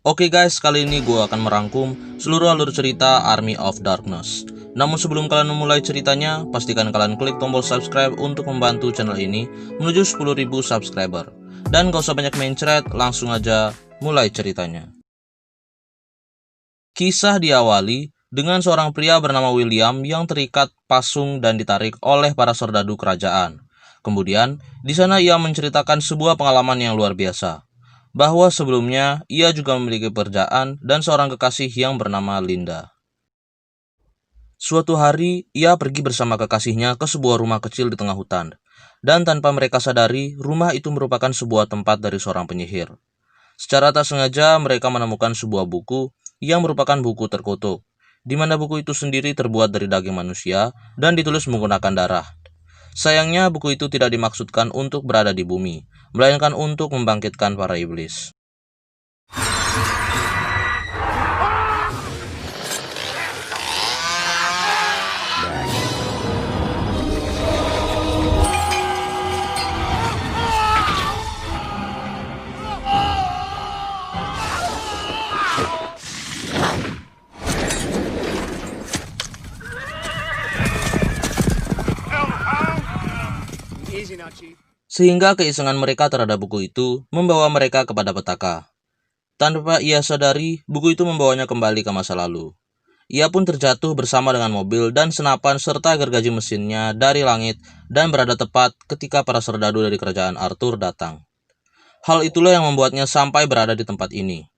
Oke guys, kali ini gue akan merangkum seluruh alur cerita Army of Darkness. Namun sebelum kalian memulai ceritanya, pastikan kalian klik tombol subscribe untuk membantu channel ini menuju 10.000 subscriber. Dan gak usah banyak mencret, langsung aja mulai ceritanya. Kisah diawali dengan seorang pria bernama William yang terikat pasung dan ditarik oleh para serdadu kerajaan. Kemudian, di sana ia menceritakan sebuah pengalaman yang luar biasa, bahwa sebelumnya ia juga memiliki pekerjaan dan seorang kekasih yang bernama Linda. Suatu hari, ia pergi bersama kekasihnya ke sebuah rumah kecil di tengah hutan, dan tanpa mereka sadari, rumah itu merupakan sebuah tempat dari seorang penyihir. Secara tak sengaja, mereka menemukan sebuah buku yang merupakan buku terkutuk, di mana buku itu sendiri terbuat dari daging manusia dan ditulis menggunakan darah. Sayangnya, buku itu tidak dimaksudkan untuk berada di bumi, melainkan untuk membangkitkan para iblis. Sehingga keisengan mereka terhadap buku itu membawa mereka kepada petaka. Tanpa ia sadari, buku itu membawanya kembali ke masa lalu. Ia pun terjatuh bersama dengan mobil dan senapan serta gergaji mesinnya dari langit dan berada tepat ketika para serdadu dari kerajaan Arthur datang. Hal itulah yang membuatnya sampai berada di tempat ini.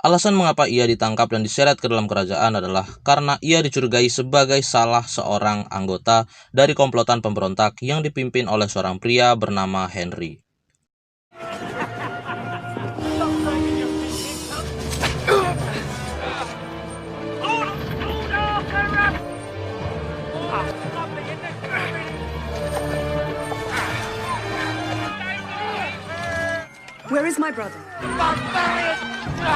Alasan mengapa ia ditangkap dan diseret ke dalam kerajaan adalah karena ia dicurigai sebagai salah seorang anggota dari komplotan pemberontak yang dipimpin oleh seorang pria bernama Henry. Where is my brother? I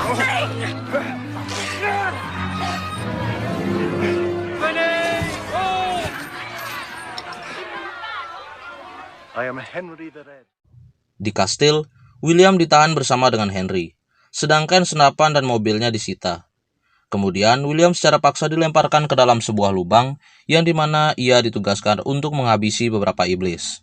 am Henry the Red. Di kastil, William ditahan bersama dengan Henry, sedangkan senapan dan mobilnya disita. Kemudian, William secara paksa dilemparkan ke dalam sebuah lubang yang dimana ia ditugaskan untuk menghabisi beberapa iblis.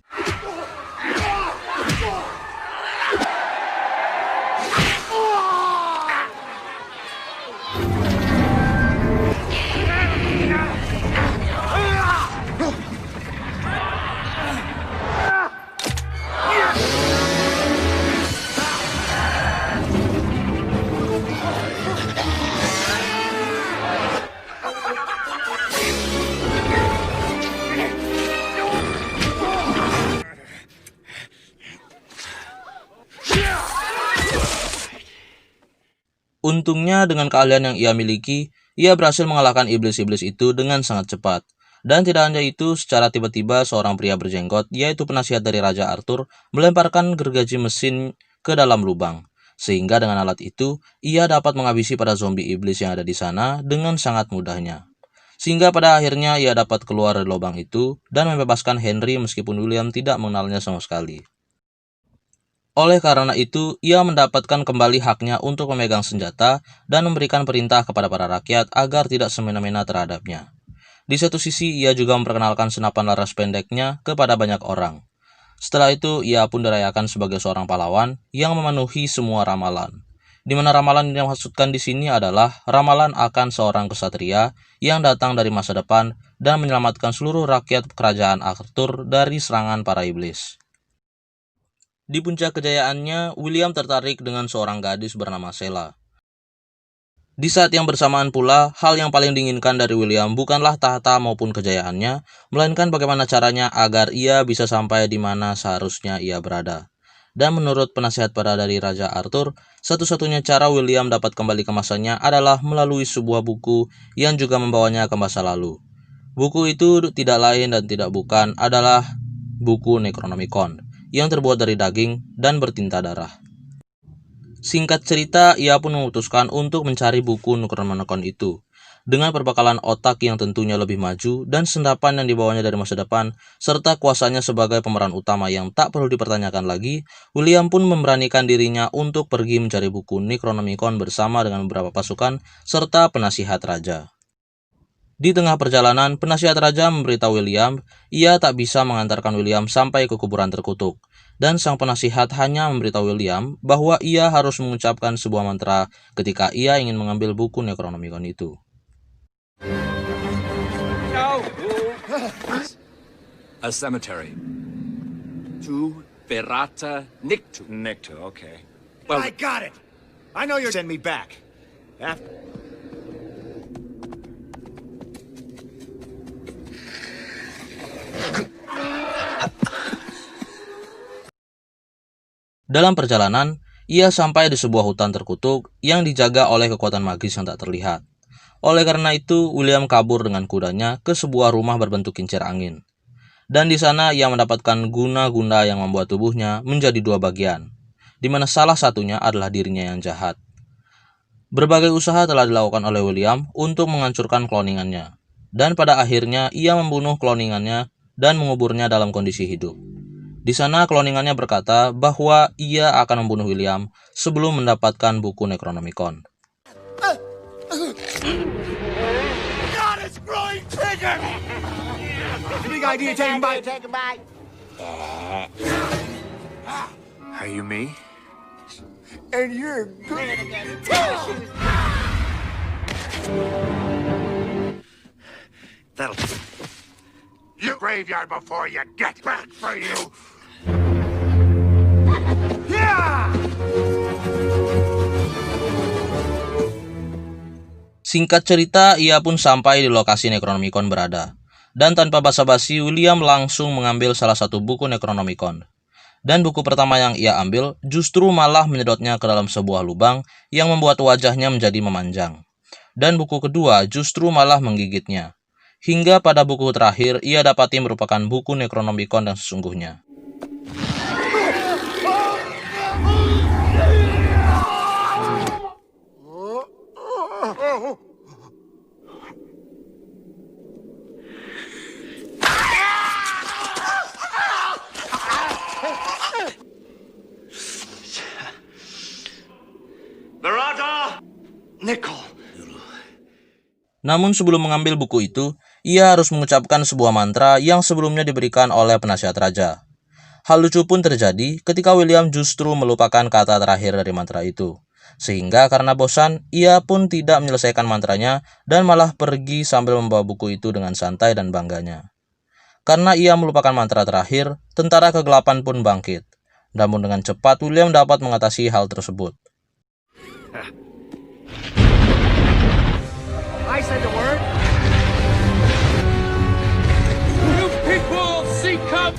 Untungnya dengan keahlian yang ia miliki, ia berhasil mengalahkan iblis-iblis itu dengan sangat cepat. Dan tidak hanya itu, secara tiba-tiba seorang pria berjenggot, yaitu penasihat dari Raja Arthur, melemparkan gergaji mesin ke dalam lubang. Sehingga dengan alat itu, ia dapat menghabisi para zombie iblis yang ada di sana dengan sangat mudahnya. Sehingga pada akhirnya ia dapat keluar dari lubang itu dan membebaskan Henry meskipun William tidak mengenalnya sama sekali. Oleh karena itu, ia mendapatkan kembali haknya untuk memegang senjata dan memberikan perintah kepada para rakyat agar tidak semena-mena terhadapnya. Di satu sisi, ia juga memperkenalkan senapan laras pendeknya kepada banyak orang. Setelah itu, ia pun dirayakan sebagai seorang pahlawan yang memenuhi semua ramalan. Di mana ramalan yang dimaksudkan di sini adalah ramalan akan seorang kesatria yang datang dari masa depan dan menyelamatkan seluruh rakyat kerajaan Arthur dari serangan para iblis. Di puncak kejayaannya, William tertarik dengan seorang gadis bernama Sheila. Di saat yang bersamaan pula, hal yang paling diinginkan dari William bukanlah tahta maupun kejayaannya, melainkan bagaimana caranya agar ia bisa sampai di mana seharusnya ia berada. Dan menurut penasihat dari Raja Arthur, satu-satunya cara William dapat kembali ke masanya adalah melalui sebuah buku yang juga membawanya ke masa lalu. Buku itu tidak lain dan tidak bukan adalah buku Necronomicon, yang terbuat dari daging dan bertinta darah. Singkat cerita, ia pun memutuskan untuk mencari buku Necronomicon itu. dengan perbekalan otak yang tentunya lebih maju dan sendapan yang dibawanya dari masa depan, serta kuasanya sebagai pemeran utama yang tak perlu dipertanyakan lagi, William pun memberanikan dirinya untuk pergi mencari buku Necronomicon bersama dengan beberapa pasukan serta penasihat raja. Di tengah perjalanan, penasihat raja memberitahu William, ia tak bisa mengantarkan William sampai ke kuburan terkutuk. Dan sang penasihat hanya memberitahu William bahwa ia harus mengucapkan sebuah mantra ketika ia ingin mengambil buku Necronomicon itu. A cemetery. Tu Verata Nictu. Nicto, okay. Well, I got it! I know you're sending me back. After... Dalam perjalanan, ia sampai di sebuah hutan terkutuk yang dijaga oleh kekuatan magis yang tak terlihat. Oleh karena itu, William kabur dengan kudanya ke sebuah rumah berbentuk kincir angin. Dan di sana ia mendapatkan guna-guna yang membuat tubuhnya menjadi dua bagian, di mana salah satunya adalah dirinya yang jahat. Berbagai usaha telah dilakukan oleh William untuk menghancurkan kloningannya, dan pada akhirnya ia membunuh kloningannya dan menguburnya dalam kondisi hidup. Di sana kloningannya berkata bahwa ia akan membunuh William sebelum mendapatkan buku Necronomicon. God, it's growing bigger! Big idea taken by... Are you me? And you're good. That'll... You graveyard before you get back for you! Yeah! Singkat cerita, ia pun sampai di lokasi Necronomicon berada. Dan tanpa basa-basi, William langsung mengambil salah satu buku Necronomicon. Dan buku pertama yang ia ambil justru malah menyedotnya ke dalam sebuah lubang yang membuat wajahnya menjadi memanjang. Dan buku kedua justru malah menggigitnya. Hingga pada buku terakhir, ia dapati merupakan buku Necronomicon yang sesungguhnya. Verata! Nickel! Namun sebelum mengambil buku itu, ia harus mengucapkan sebuah mantra yang sebelumnya diberikan oleh penasihat raja. Hal lucu pun terjadi ketika William justru melupakan kata terakhir dari mantra itu. Sehingga karena bosan, ia pun tidak menyelesaikan mantranya dan malah pergi sambil membawa buku itu dengan santai dan bangganya. Karena ia melupakan mantra terakhir, tentara kegelapan pun bangkit. Namun dengan cepat William dapat mengatasi hal tersebut. I said the word. you people seek up.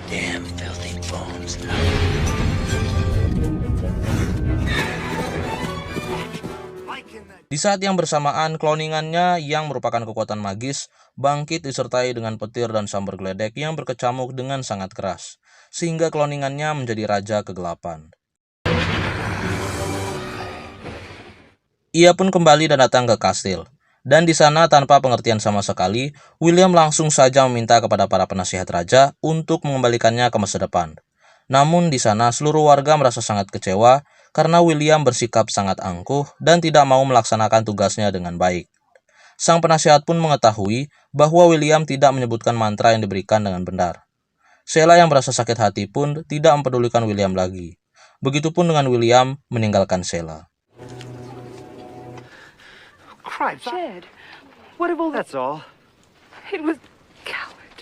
Damn filthy bones. Di saat yang bersamaan, kloningannya yang merupakan kekuatan magis bangkit disertai dengan petir dan sambar geledek yang berkecamuk dengan sangat keras, sehingga kloningannya menjadi raja kegelapan. Ia pun kembali dan datang ke kastil, dan di sana tanpa pengertian sama sekali, William langsung saja meminta kepada para penasihat raja untuk mengembalikannya ke masa depan. Namun di sana seluruh warga merasa sangat kecewa karena William bersikap sangat angkuh dan tidak mau melaksanakan tugasnya dengan baik. Sang penasihat pun mengetahui bahwa William tidak menyebutkan mantra yang diberikan dengan benar. Sheila yang merasa sakit hati pun tidak mempedulikan William lagi. Begitupun dengan William meninggalkan Sheila. Cripes, Jed, what of all that? that's all. It was coward.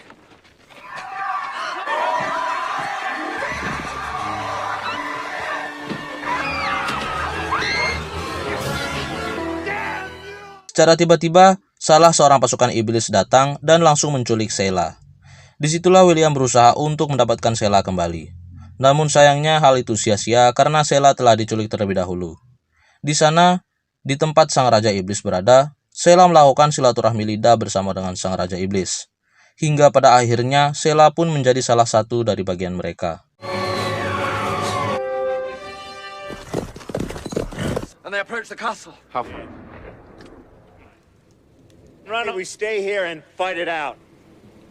Secara tiba-tiba, salah seorang pasukan iblis datang dan langsung menculik Sheila. Disitulah William berusaha untuk mendapatkan Sheila kembali. Namun sayangnya hal itu sia-sia karena Sheila telah diculik terlebih dahulu. Di sana, di tempat sang Raja Iblis berada, Sheila melakukan silaturahmi lidah bersama dengan sang Raja Iblis. hingga pada akhirnya Sheila pun menjadi salah satu dari bagian mereka. And they approach the castle. How far? Run. We stay here and fight it out.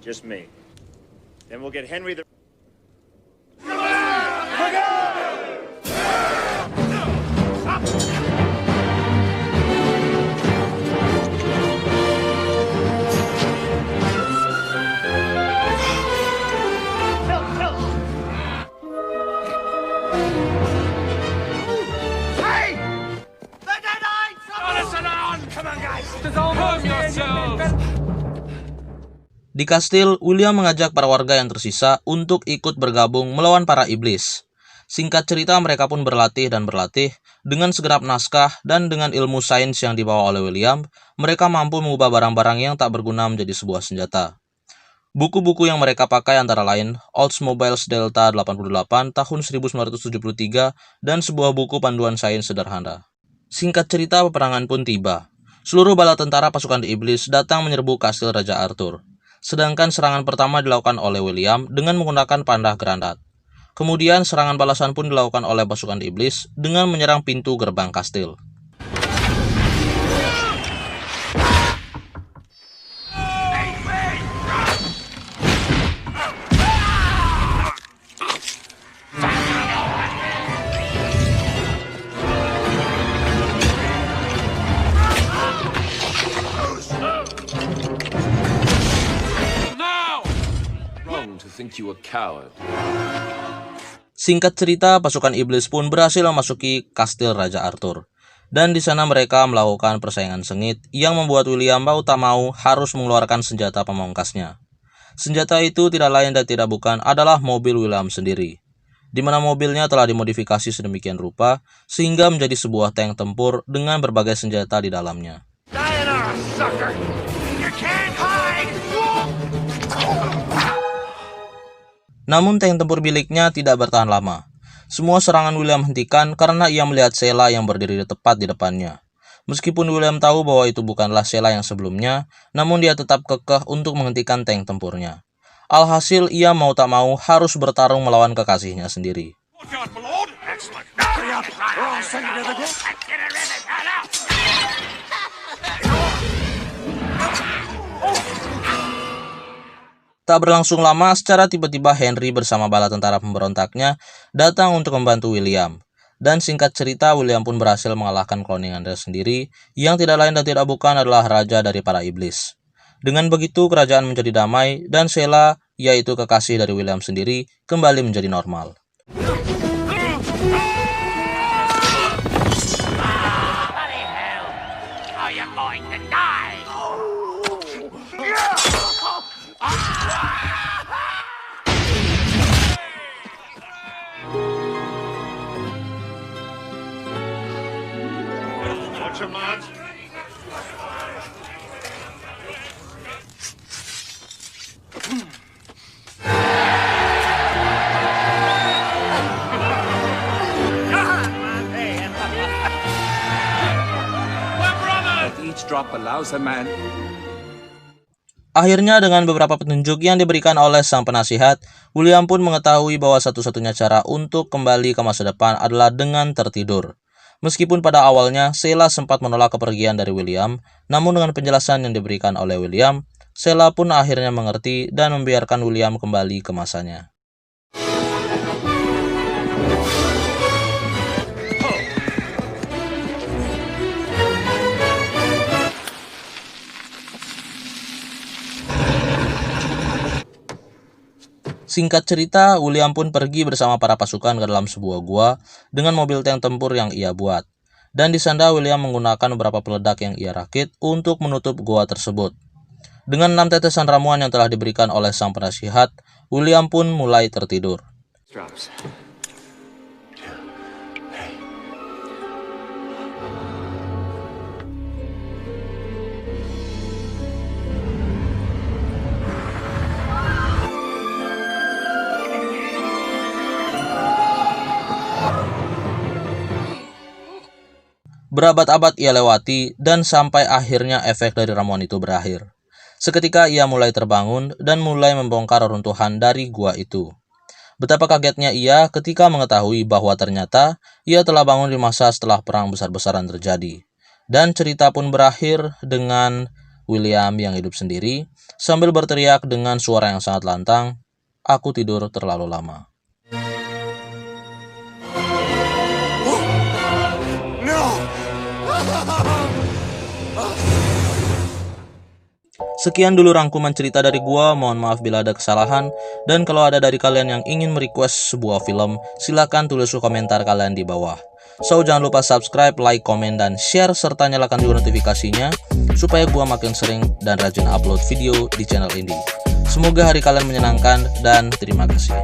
Just me. Then we'll get Henry the... Calm yourselves. Di kastil, William mengajak para warga yang tersisa untuk ikut bergabung melawan para iblis. Singkat cerita, mereka pun berlatih dan berlatih. Dengan segenap naskah dan dengan ilmu sains yang dibawa oleh William, mereka mampu mengubah barang-barang yang tak berguna menjadi sebuah senjata. Buku-buku yang mereka pakai antara lain Oldsmobiles Delta 88 tahun 1973 dan sebuah buku panduan sains sederhana. Singkat cerita, peperangan pun tiba. Seluruh bala tentara pasukan iblis datang menyerbu kastil Raja Arthur. Sedangkan serangan pertama dilakukan oleh William dengan menggunakan panah granat. Kemudian serangan balasan pun dilakukan oleh pasukan iblis dengan menyerang pintu gerbang kastil. Now! Wrong to think you a coward. Singkat cerita, pasukan iblis pun berhasil memasuki kastil Raja Arthur. Dan di sana mereka melakukan persaingan sengit yang membuat William mau tak mau harus mengeluarkan senjata pamungkasnya. Senjata itu tidak lain dan tidak bukan adalah mobil William sendiri, di mana mobilnya telah dimodifikasi sedemikian rupa sehingga menjadi sebuah tank tempur dengan berbagai senjata di dalamnya. Sayonara, sucker! You can't hide! Namun tank tempur miliknya tidak bertahan lama. Semua serangan William hentikan karena ia melihat Sheila yang berdiri tepat di depannya. Meskipun William tahu bahwa itu bukanlah Sheila yang sebelumnya, namun dia tetap kekeh untuk menghentikan tank tempurnya. Alhasil ia mau tak mau harus bertarung melawan kekasihnya sendiri. Look out, my lord! Excellent. Hurry up! We're all singing to the group. Let's get it in and head out! Tak berlangsung lama, secara tiba-tiba Henry bersama bala tentara pemberontaknya datang untuk membantu William. Dan singkat cerita, William pun berhasil mengalahkan kloningannya sendiri, yang tidak lain dan tidak bukan adalah raja dari para iblis. Dengan begitu, kerajaan menjadi damai, dan Sheila, yaitu kekasih dari William sendiri, kembali menjadi normal. Are you going to die? Watch your mouth. Each drop allows a man. Akhirnya dengan beberapa petunjuk yang diberikan oleh sang penasihat, William pun mengetahui bahwa satu-satunya cara untuk kembali ke masa depan adalah dengan tertidur. Meskipun pada awalnya Sheila sempat menolak kepergian dari William, namun dengan penjelasan yang diberikan oleh William, Sheila pun akhirnya mengerti dan membiarkan William kembali ke masanya. Singkat cerita, William pun pergi bersama para pasukan ke dalam sebuah gua dengan mobil tank tempur yang ia buat. Dan di sana William menggunakan beberapa peledak yang ia rakit untuk menutup gua tersebut. Dengan 6 tetesan ramuan yang telah diberikan oleh sang penasihat, William pun mulai tertidur. Drops. Berabad-abad ia lewati dan sampai akhirnya efek dari ramuan itu berakhir. Seketika ia mulai terbangun dan mulai membongkar reruntuhan dari gua itu. Betapa kagetnya ia ketika mengetahui bahwa ternyata ia telah bangun di masa setelah perang besar-besaran terjadi. Dan cerita pun berakhir dengan William yang hidup sendiri sambil berteriak dengan suara yang sangat lantang, "Aku tidur terlalu lama." Sekian dulu rangkuman cerita dari gua, mohon maaf bila ada kesalahan, dan kalau ada dari kalian yang ingin merequest sebuah film, silakan tulis komentar kalian di bawah. So, jangan lupa subscribe, like, komen, dan share, serta nyalakan juga notifikasinya, supaya gua makin sering dan rajin upload video di channel ini. Semoga hari kalian menyenangkan, dan terima kasih.